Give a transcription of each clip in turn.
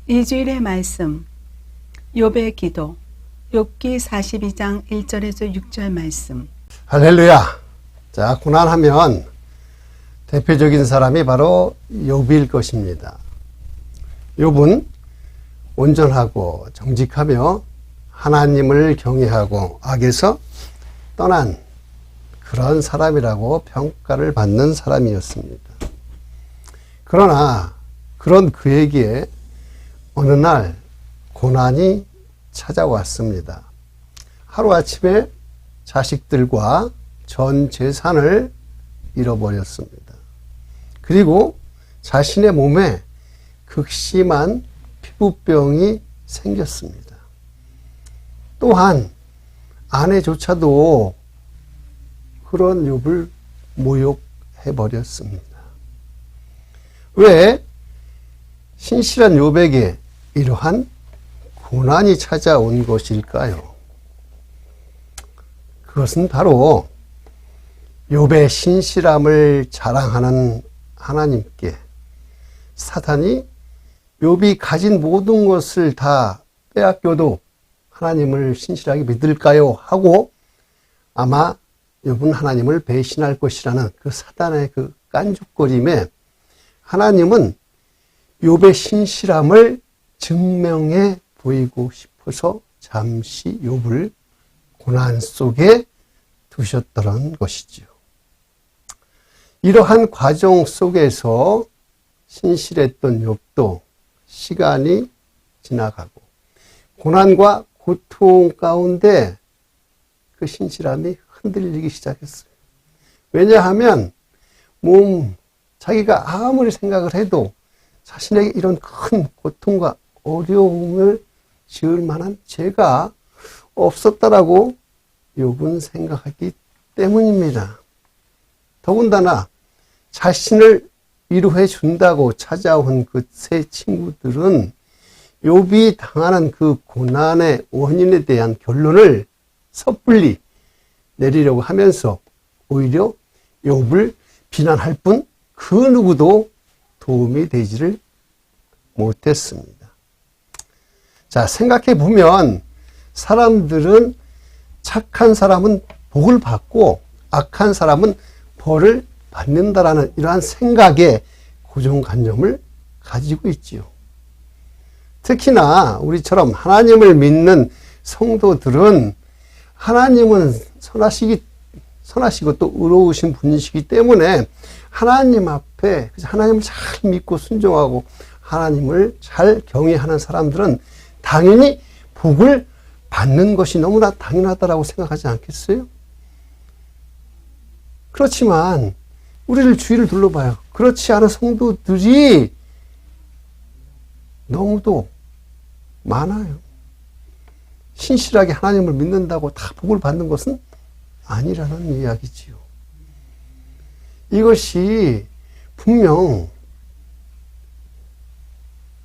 이주일의 말씀 욥의 기도 욥기 42장 1절에서 6절 말씀. 할렐루야. 자, 고난하면 대표적인 사람이 바로 욥일 것입니다. 욥은 온전하고 정직하며 하나님을 경외하고 악에서 떠난 그런 사람이라고 평가를 받는 사람이었습니다. 그러나 그런 그에게 어느 날 고난이 찾아왔습니다. 하루아침에 자식들과 전 재산을 잃어버렸습니다. 그리고 자신의 몸에 극심한 피부병이 생겼습니다. 또한 아내조차도 그런 욥을 모욕해버렸습니다. 왜 신실한 욥에게 이러한 고난이 찾아온 것일까요? 그것은 바로 욥의 신실함을 자랑하는 하나님께 사탄이 욥이 가진 모든 것을 다 빼앗겨도 하나님을 신실하게 믿을까요? 하고 아마 욥은 하나님을 배신할 것이라는 그 사탄의 그 깐죽거림에 하나님은 욥의 신실함을 증명해 보이고 싶어서 잠시 욥을 고난 속에 두셨더란 것이지요. 이러한 과정 속에서 신실했던 욥도 시간이 지나가고 고난과 고통 가운데 그 신실함이 흔들리기 시작했어요. 왜냐하면 자기가 아무리 생각을 해도 자신에게 이런 큰 고통과 어려움을 지을 만한 죄가 없었다라고 욥은 생각하기 때문입니다. 더군다나 자신을 위로해 준다고 찾아온 그 세 친구들은 욥이 당하는 그 고난의 원인에 대한 결론을 섣불리 내리려고 하면서 오히려 욥을 비난할 뿐 그 누구도 도움이 되지를 못했습니다. 자, 생각해 보면 사람들은 착한 사람은 복을 받고 악한 사람은 벌을 받는다라는 이러한 생각에 고정관념을 가지고 있지요. 특히나 우리처럼 하나님을 믿는 성도들은 하나님은 선하시고 또 의로우신 분이시기 때문에 하나님 앞에 하나님을 잘 믿고 순종하고 하나님을 잘 경외하는 사람들은 당연히 복을 받는 것이 너무나 당연하다고 생각하지 않겠어요? 그렇지만 우리를 주위를 둘러봐요. 그렇지 않은 성도들이 너무도 많아요. 신실하게 하나님을 믿는다고 다 복을 받는 것은 아니라는 이야기지요. 이것이 분명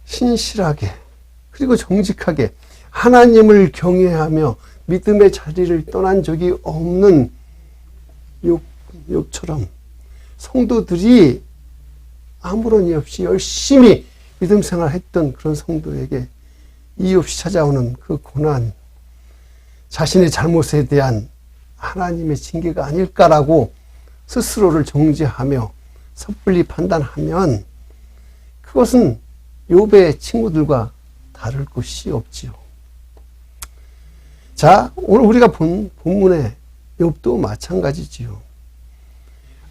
신실하게 그리고 정직하게 하나님을 경외하며 믿음의 자리를 떠난 적이 없는 욥처럼 성도들이 아무런 일 없이 열심히 믿음 생활했던 그런 성도에게 이유 없이 찾아오는 그 고난, 자신의 잘못에 대한 하나님의 징계가 아닐까라고 스스로를 정죄하며 섣불리 판단하면 그것은 욥의 친구들과 다를 것이 없지요. 자, 오늘 우리가 본 본문의 욥도 마찬가지지요.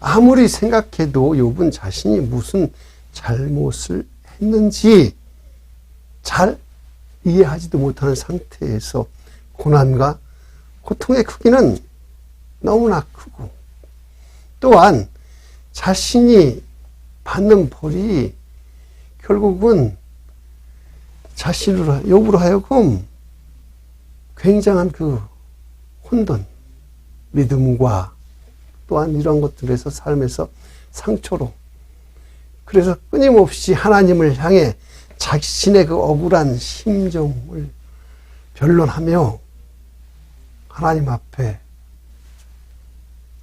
아무리 생각해도 욥은 자신이 무슨 잘못을 했는지 잘 이해하지도 못하는 상태에서 고난과 고통의 크기는 너무나 크고 또한 자신이 받는 벌이 결국은 욥으로 하여금 굉장한 그 혼돈, 믿음과 또한 이런 것들에서 삶에서 상처로 그래서 끊임없이 하나님을 향해 자신의 그 억울한 심정을 변론하며 하나님 앞에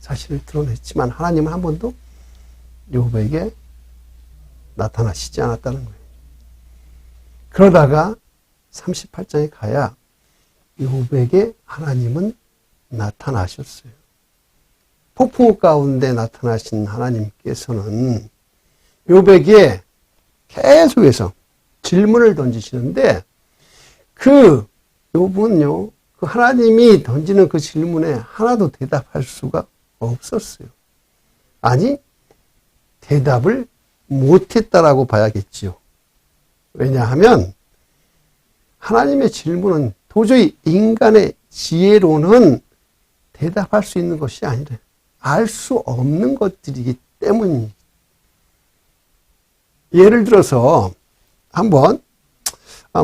자신을 드러냈지만 하나님은 한 번도 욥에게 나타나시지 않았다는 거예요. 그러다가 38장에 가야 욥에게 하나님은 나타나셨어요. 폭풍 가운데 나타나신 하나님께서는 욥에게 계속해서 질문을 던지시는데 그 욥은요, 그 하나님이 던지는 그 질문에 하나도 대답할 수가 없었어요. 아니, 대답을 못했다라고 봐야겠지요. 왜냐하면 하나님의 질문은 도저히 인간의 지혜로는 대답할 수 있는 것이 아니라 알 수 없는 것들이기 때문이에요. 예를 들어서 한번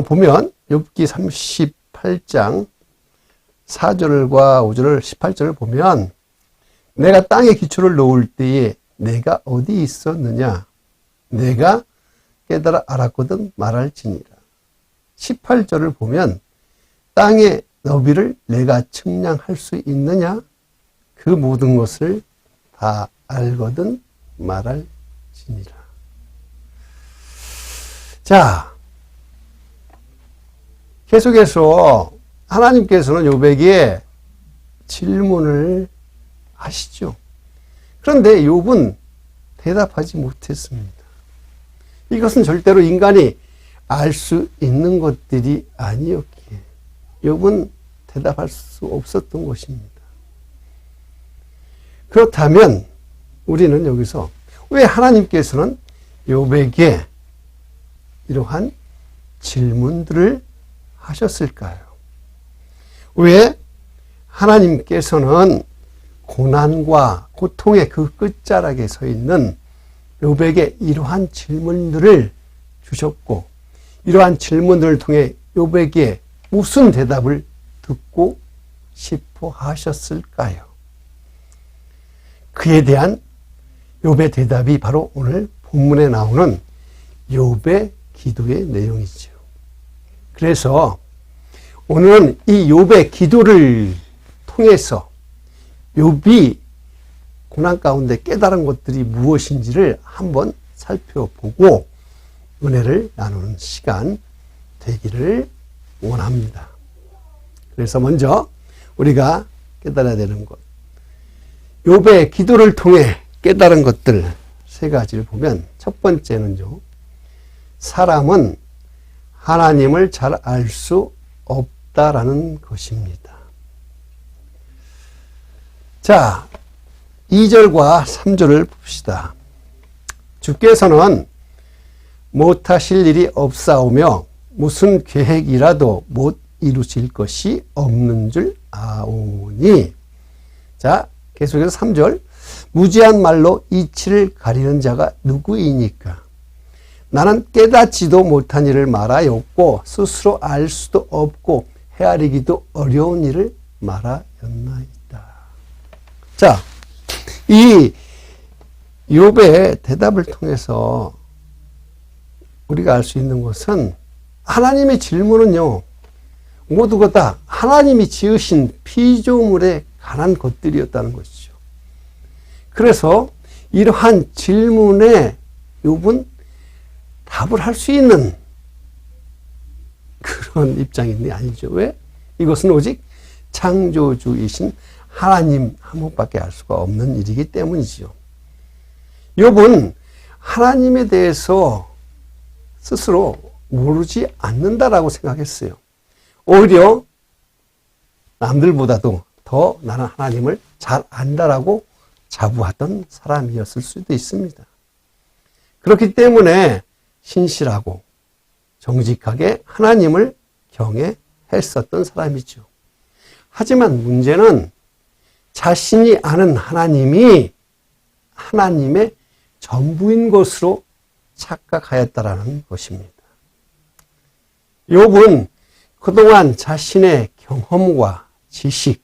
보면 욥기 38장 4절과 5절 18절을 보면 내가 땅에 기초를 놓을 때에 내가 어디 있었느냐 내가 깨달아 알았거든 말할지니라. 18절을 보면 땅의 너비를 내가 측량할 수 있느냐 그 모든 것을 다 알거든 말할지니라. 자, 계속해서 하나님께서는 욥에게 질문을 하시죠. 그런데 욥은 대답하지 못했습니다. 이것은 절대로 인간이 알 수 있는 것들이 아니었기에 욥은 대답할 수 없었던 것입니다. 그렇다면 우리는 여기서 왜 하나님께서는 욥에게 이러한 질문들을 하셨을까요? 왜 하나님께서는 고난과 고통의 그 끝자락에 서 있는 욥에게 이러한 질문들을 주셨고 이러한 질문들을 통해 욥에게 무슨 대답을 듣고 싶어 하셨을까요? 그에 대한 욥의 대답이 바로 오늘 본문에 나오는 욥의 기도의 내용이죠. 그래서 오늘은 이 욥의 기도를 통해서 욥이 고난 가운데 깨달은 것들이 무엇인지를 한번 살펴보고 은혜를 나누는 시간 되기를 원합니다. 그래서 먼저 우리가 깨달아야 되는 것, 욥의 기도를 통해 깨달은 것들 세 가지를 보면 첫 번째는요, 사람은 하나님을 잘 알 수 없다라는 것입니다. 자, 2절과 3절을 봅시다. 주께서는 못하실 일이 없사오며 무슨 계획이라도 못 이루실 것이 없는 줄 아오니. 자, 계속해서 3절. 무지한 말로 이치를 가리는 자가 누구이니까. 나는 깨닫지도 못한 일을 말하였고 스스로 알 수도 없고 헤아리기도 어려운 일을 말하였나이다. 자, 이 욥의 대답을 통해서 우리가 알 수 있는 것은 하나님의 질문은요, 모두가 다 하나님이 지으신 피조물에 관한 것들이었다는 것이죠. 그래서 이러한 질문에 욥은 답을 할 수 있는 그런 입장인데 아니죠. 왜? 이것은 오직 창조주이신 하나님 한 분밖에 알 수가 없는 일이기 때문이지요. 욥은 하나님에 대해서 스스로 모르지 않는다라고 생각했어요. 오히려 남들보다도 더 나는 하나님을 잘 안다라고 자부하던 사람이었을 수도 있습니다. 그렇기 때문에 신실하고 정직하게 하나님을 경외했었던 사람이죠. 하지만 문제는 자신이 아는 하나님이 하나님의 전부인 것으로 착각하였다라는 것입니다. 욥은 그동안 자신의 경험과 지식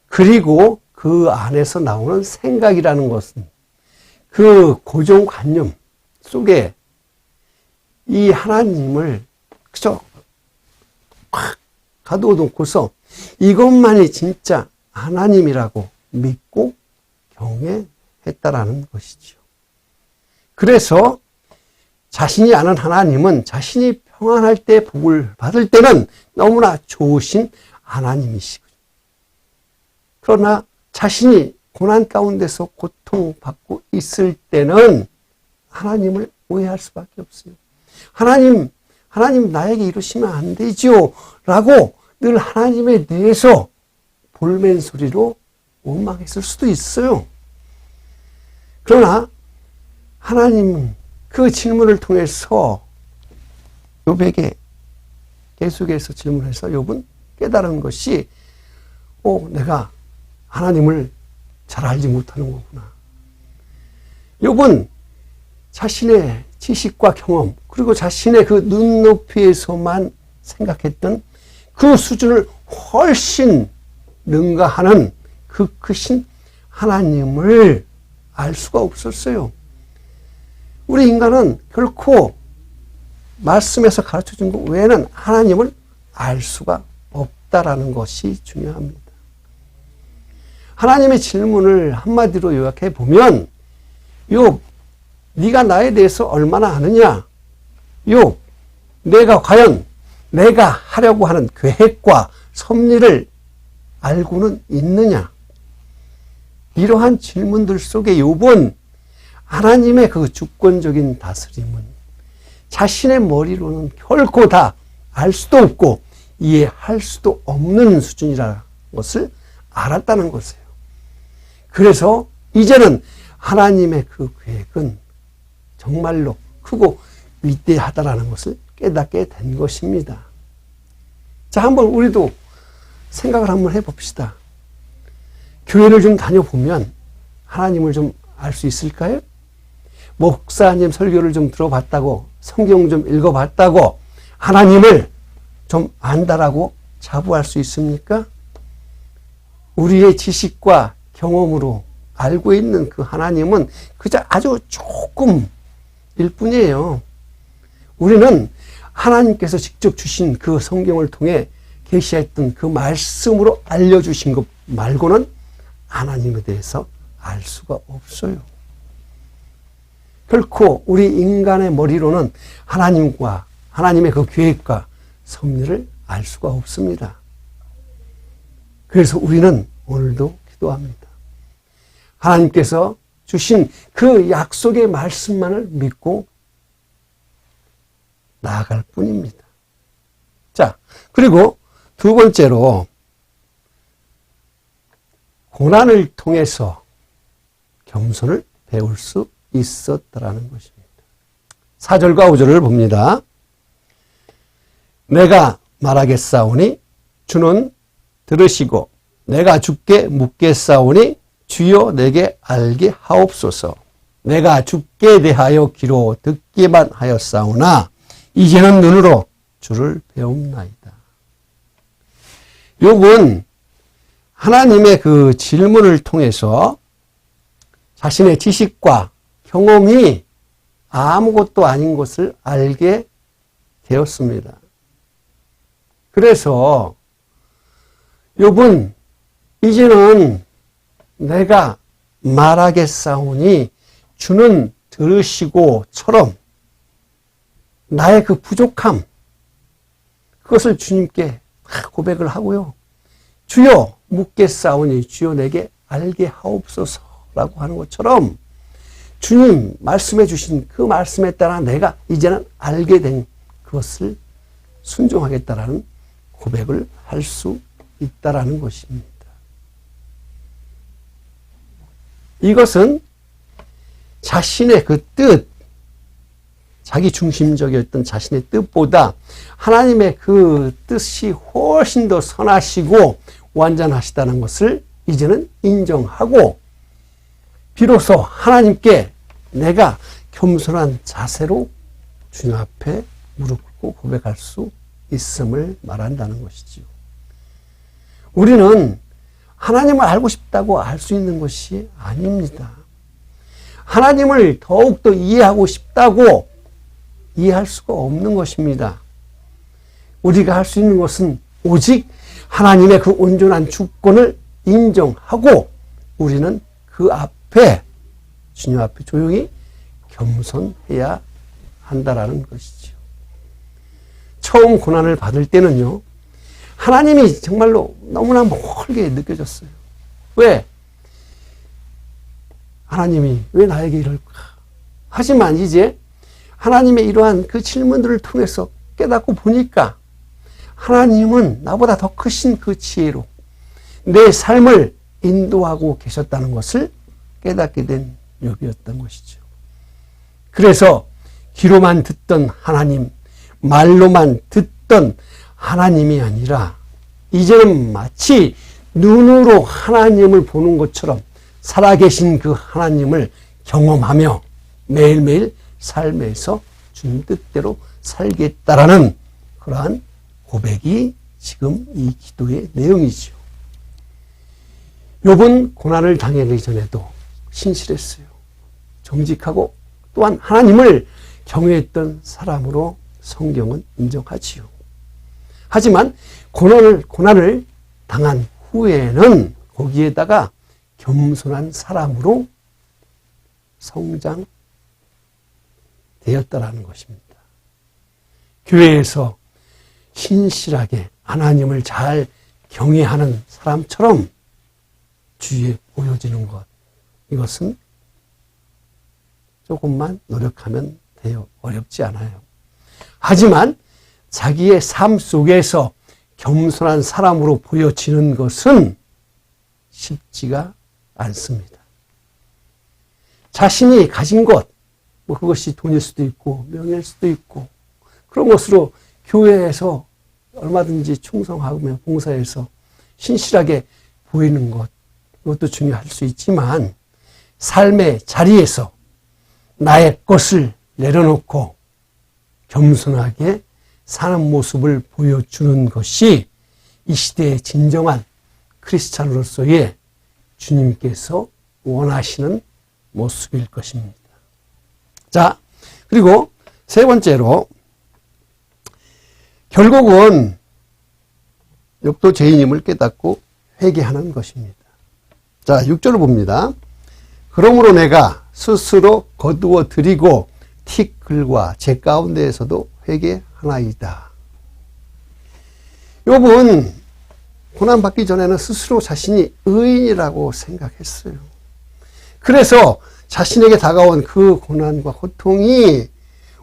그리고 그 안에서 나오는 생각이라는 것은 그 고정관념 속에 이 하나님을 그저 확 가둬놓고서 이것만이 진짜 하나님이라고 믿고 경외했다라는 것이죠. 그래서 자신이 아는 하나님은 자신이 평안할 때 복을 받을 때는 너무나 좋으신 하나님이시거든요. 그러나 자신이 고난 가운데서 고통받고 있을 때는 하나님을 오해할 수밖에 없어요. 하나님 나에게 이러시면 안 되죠 라고 늘 하나님에 대해서 볼멘 소리로 원망했을 수도 있어요. 그러나 하나님은 그 질문을 통해서 욥에게 계속해서 질문해서 욥은 깨달은 것이 내가 하나님을 잘 알지 못하는 거구나. 욥은 자신의 지식과 경험 그리고 자신의 그 눈높이에서만 생각했던 그 수준을 훨씬 능가하는 그 크신 하나님을 알 수가 없었어요. 우리 인간은 결코 말씀에서 가르쳐준 것 외에는 하나님을 알 수가 없다라는 것이 중요합니다. 하나님의 질문을 한마디로 요약해 보면 욥, 네가 나에 대해서 얼마나 아느냐? 욥, 내가 과연 내가 하려고 하는 계획과 섭리를 알고는 있느냐? 이러한 질문들 속에 욥은 하나님의 그 주권적인 다스림은 자신의 머리로는 결코 다 알 수도 없고 이해할 수도 없는 수준이라는 것을 알았다는 것이에요. 그래서 이제는 하나님의 그 계획은 정말로 크고 위대하다라는 것을 깨닫게 된 것입니다. 자, 한번 우리도 생각을 한번 해봅시다. 교회를 좀 다녀보면 하나님을 좀 알 수 있을까요? 목사님 설교를 좀 들어봤다고, 성경 좀 읽어봤다고 하나님을 좀 안다라고 자부할 수 있습니까? 우리의 지식과 경험으로 알고 있는 그 하나님은 그저 아주 조금일 뿐이에요. 우리는 하나님께서 직접 주신 그 성경을 통해 계시했던 그 말씀으로 알려주신 것 말고는 하나님에 대해서 알 수가 없어요. 결코 우리 인간의 머리로는 하나님과 하나님의 그 계획과 섭리를 알 수가 없습니다. 그래서 우리는 오늘도 기도합니다. 하나님께서 주신 그 약속의 말씀만을 믿고 나아갈 뿐입니다. 자, 그리고 두 번째로 고난을 통해서 겸손을 배울 수 있었다라는 것입니다. 4절과 5절을 봅니다. 내가 말하겠사오니 주는 들으시고 내가 주께 묻겠사오니 주여 내게 알게 하옵소서. 내가 주께 대하여 귀로 듣기만 하였사오나 이제는 눈으로 주를 배움나이다. 욥은 하나님의 그 질문을 통해서 자신의 지식과 경험이 아무것도 아닌 것을 알게 되었습니다. 그래서 욥은 이제는 내가 말하겠사오니 주는 들으시고처럼 나의 그 부족함 그것을 주님께 고백을 하고요. 주여 묻겠사오니 주여 내게 알게 하옵소서라고 하는 것처럼 주님 말씀해 주신 그 말씀에 따라 내가 이제는 알게 된 그것을 순종하겠다라는 고백을 할 수 있다라는 것입니다. 이것은 자신의 그 뜻, 자기 중심적이었던 자신의 뜻보다 하나님의 그 뜻이 훨씬 더 선하시고 완전하시다는 것을 이제는 인정하고 비로소 하나님께 내가 겸손한 자세로 주님 앞에 무릎 꿇고 고백할 수 있음을 말한다는 것이지요. 우리는 하나님을 알고 싶다고 알 수 있는 것이 아닙니다. 하나님을 더욱더 이해하고 싶다고 이해할 수가 없는 것입니다. 우리가 할 수 있는 것은 오직 하나님의 그 온전한 주권을 인정하고 우리는 그 앞에 주님 앞에 조용히 겸손해야 한다라는 것이죠. 처음 고난을 받을 때는요, 하나님이 정말로 너무나 멀게 느껴졌어요. 왜? 하나님이 왜 나에게 이럴까? 하지만 이제 하나님의 이러한 그 질문들을 통해서 깨닫고 보니까 하나님은 나보다 더 크신 그 지혜로 내 삶을 인도하고 계셨다는 것을 깨닫게 된 욥이었던 것이죠. 그래서 귀로만 듣던 하나님, 말로만 듣던 하나님이 아니라 이제는 마치 눈으로 하나님을 보는 것처럼 살아계신 그 하나님을 경험하며 매일매일 삶에서 주님 뜻대로 살겠다라는 그러한 고백이 지금 이 기도의 내용이죠. 욥은 고난을 당하기 전에도 신실했어요. 정직하고 또한 하나님을 경외했던 사람으로 성경은 인정하지요. 하지만 고난을 당한 후에는 거기에다가 겸손한 사람으로 성장되었다라는 것입니다. 교회에서 신실하게 하나님을 잘 경외하는 사람처럼 주위에 보여지는 것, 이것은 조금만 노력하면 돼요. 어렵지 않아요. 하지만 자기의 삶 속에서 겸손한 사람으로 보여지는 것은 쉽지가 않습니다. 자신이 가진 것, 그것이 돈일 수도 있고 명예일 수도 있고 그런 것으로 교회에서 얼마든지 충성하며 봉사해서 신실하게 보이는 것, 이것도 중요할 수 있지만 삶의 자리에서 나의 것을 내려놓고 겸손하게 사는 모습을 보여주는 것이 이 시대의 진정한 크리스찬으로서의 주님께서 원하시는 모습일 것입니다. 자, 그리고 세 번째로 결국은 욥도 죄인임을 깨닫고 회개하는 것입니다. 자, 6절을 봅니다. 그러므로 내가 스스로 거두어 드리고 티끌과 제 가운데에서도 회개하나이다. 욥은 고난받기 전에는 스스로 자신이 의인이라고 생각했어요. 그래서 자신에게 다가온 그 고난과 고통이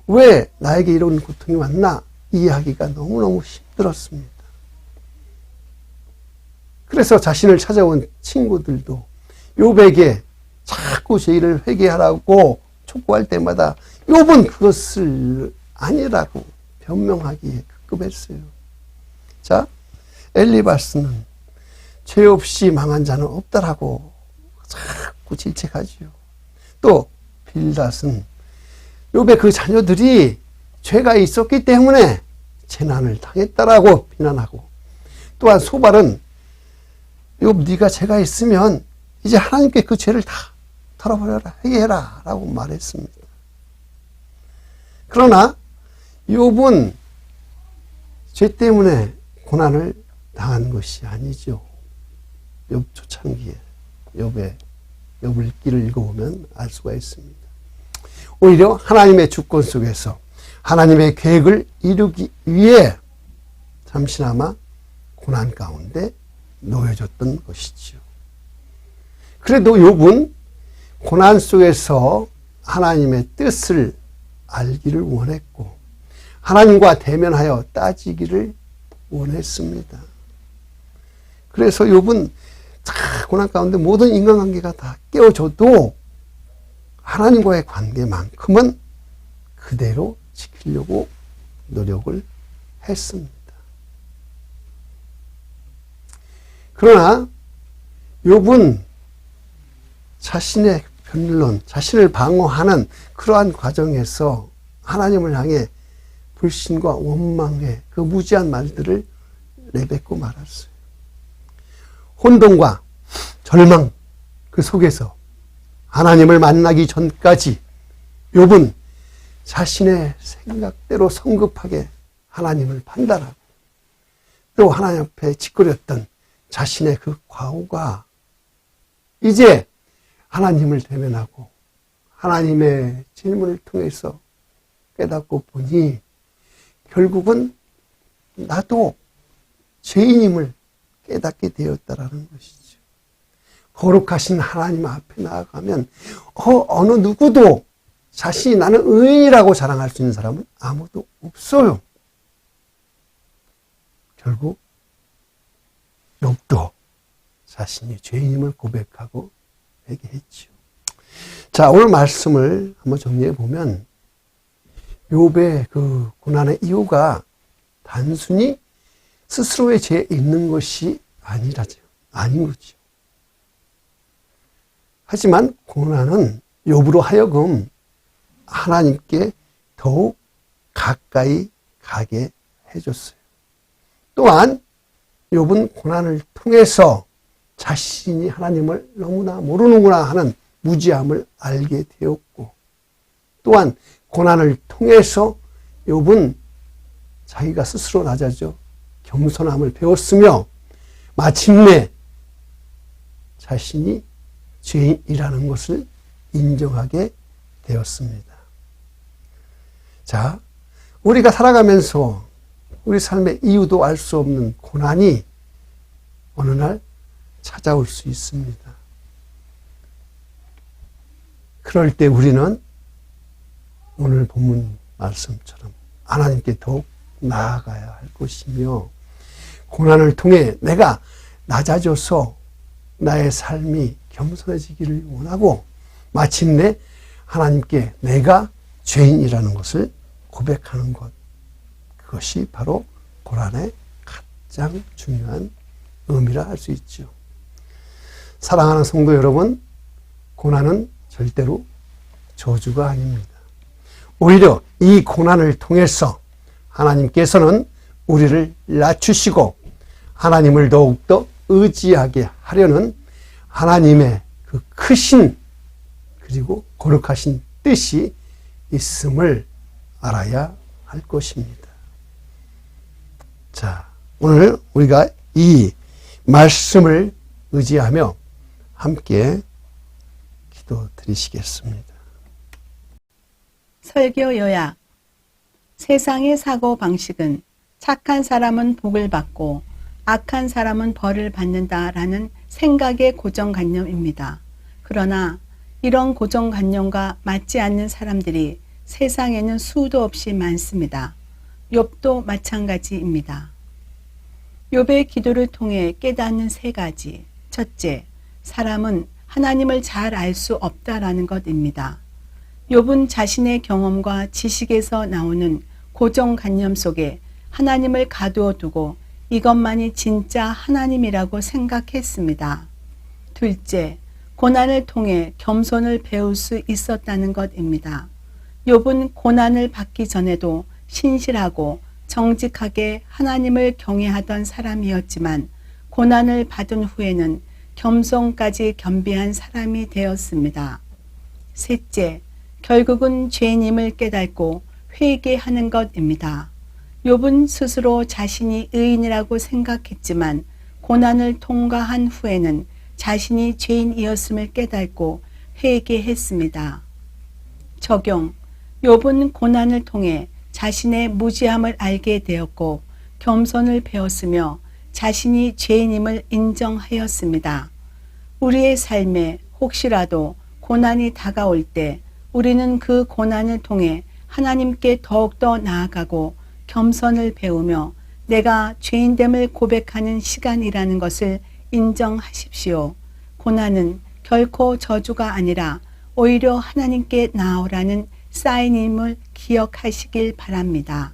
왜 나에게 이런 고통이 왔나 이해하기가 너무너무 힘들었습니다. 그래서 자신을 찾아온 친구들도 욥에게 자꾸 죄를 회개하라고 촉구할 때마다 욥은 그것을 아니라고 변명하기에 급급했어요. 자, 엘리바스는 죄 없이 망한 자는 없다라고 자꾸 질책하지요. 또 빌닷은 욥의 그 자녀들이 죄가 있었기 때문에 재난을 당했다라고 비난하고, 또한 소발은 욥 네가 죄가 있으면 이제 하나님께 그 죄를 다 털어버려라, 회개해라 라고 말했습니다. 그러나 욥은 죄 때문에 고난을 당한 것이 아니죠. 욥 초창기에 욥을 길을 읽어보면 알 수가 있습니다. 오히려 하나님의 주권 속에서 하나님의 계획을 이루기 위해 잠시나마 고난 가운데 놓여졌던 것이지요. 그래도 욥은 고난 속에서 하나님의 뜻을 알기를 원했고 하나님과 대면하여 따지기를 원했습니다. 그래서 욥은 고난 가운데 모든 인간관계가 다 깨어져도 하나님과의 관계만큼은 그대로 지키려고 노력을 했습니다. 그러나 욥은 자신의 변론, 자신을 방어하는 그러한 과정에서 하나님을 향해 불신과 원망의 그 무지한 말들을 내뱉고 말았어요. 혼돈과 절망 그 속에서 하나님을 만나기 전까지 욥은 자신의 생각대로 성급하게 하나님을 판단하고 또 하나님 앞에 짓거렸던 자신의 그 과오가 이제 하나님을 대면하고 하나님의 질문을 통해서 깨닫고 보니 결국은 나도 죄인임을 깨닫게 되었다라는 것이죠. 거룩하신 하나님 앞에 나아가면 어느 누구도 자신이 나는 의인이라고 자랑할 수 있는 사람은 아무도 없어요. 결국 욥도 자신이 죄인임을 고백하고 회개했죠. 자, 오늘 말씀을 한번 정리해 보면 욥의 그 고난의 이유가 단순히 스스로의 죄에 있는 것이 아닌 거죠. 하지만 고난은 욥으로 하여금 하나님께 더욱 가까이 가게 해줬어요. 또한 욥은 고난을 통해서 자신이 하나님을 너무나 모르는구나 하는 무지함을 알게 되었고, 또한 고난을 통해서 욥은 자기가 스스로 낮아져 겸손함을 배웠으며 마침내 자신이 죄인이라는 것을 인정하게 되었습니다. 자, 우리가 살아가면서 우리 삶의 이유도 알 수 없는 고난이 어느 날 찾아올 수 있습니다. 그럴 때 우리는 오늘 본문 말씀처럼 하나님께 더욱 나아가야 할 것이며, 고난을 통해 내가 낮아져서 나의 삶이 겸손해지기를 원하고 마침내 하나님께 내가 죄인이라는 것을 고백하는 것, 그것이 바로 고난의 가장 중요한 의미라 할 수 있죠. 사랑하는 성도 여러분, 고난은 절대로 저주가 아닙니다. 오히려 이 고난을 통해서 하나님께서는 우리를 낮추시고 하나님을 더욱더 의지하게 하려는 하나님의 그 크신 그리고 거룩하신 뜻이 있음을 알아야 할 것입니다. 자, 오늘 우리가 이 말씀을 의지하며 함께 기도 드리시겠습니다. 설교 요약. 세상의 사고 방식은 착한 사람은 복을 받고 악한 사람은 벌을 받는다라는 생각의 고정관념입니다. 그러나 이런 고정관념과 맞지 않는 사람들이 세상에는 수도 없이 많습니다. 욥도 마찬가지입니다. 욥의 기도를 통해 깨닫는 세 가지. 첫째, 사람은 하나님을 잘 알 수 없다라는 것입니다. 욥은 자신의 경험과 지식에서 나오는 고정관념 속에 하나님을 가두어 두고 이것만이 진짜 하나님이라고 생각했습니다. 둘째, 고난을 통해 겸손을 배울 수 있었다는 것입니다. 욥은 고난을 받기 전에도 신실하고 정직하게 하나님을 경외하던 사람이었지만 고난을 받은 후에는 겸손까지 겸비한 사람이 되었습니다. 셋째, 결국은 죄인임을 깨닫고 회개하는 것입니다. 욥은 스스로 자신이 의인이라고 생각했지만 고난을 통과한 후에는 자신이 죄인이었음을 깨닫고 회개했습니다. 적용. 욥은 고난을 통해 자신의 무지함을 알게 되었고 겸손을 배웠으며 자신이 죄인임을 인정하였습니다. 우리의 삶에 혹시라도 고난이 다가올 때 우리는 그 고난을 통해 하나님께 더욱더 나아가고 겸손을 배우며 내가 죄인됨을 고백하는 시간이라는 것을 인정하십시오. 고난은 결코 저주가 아니라 오히려 하나님께 나아오라는 사인임을 기억하시길 바랍니다.